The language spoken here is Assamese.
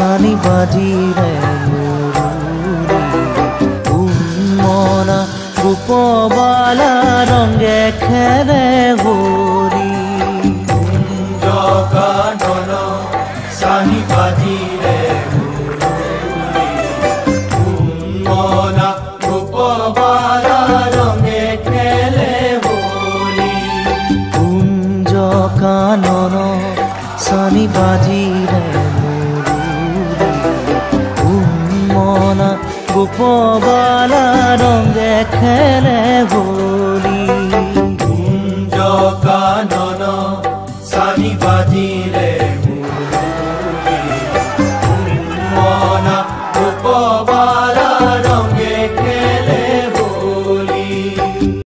সানি বাজিৰে উন্মনা গোপবালা ৰঙে খেলে হৰি কুঞ্জকানন সানি বাজিৰে উন্মনা গোপবালা ৰঙে খেলে হৰি কুঞ্জকানন সানি বাজিৰে উন্মনা গোপবালা ৰঙে খেলে হৰি কুঞ্জকানন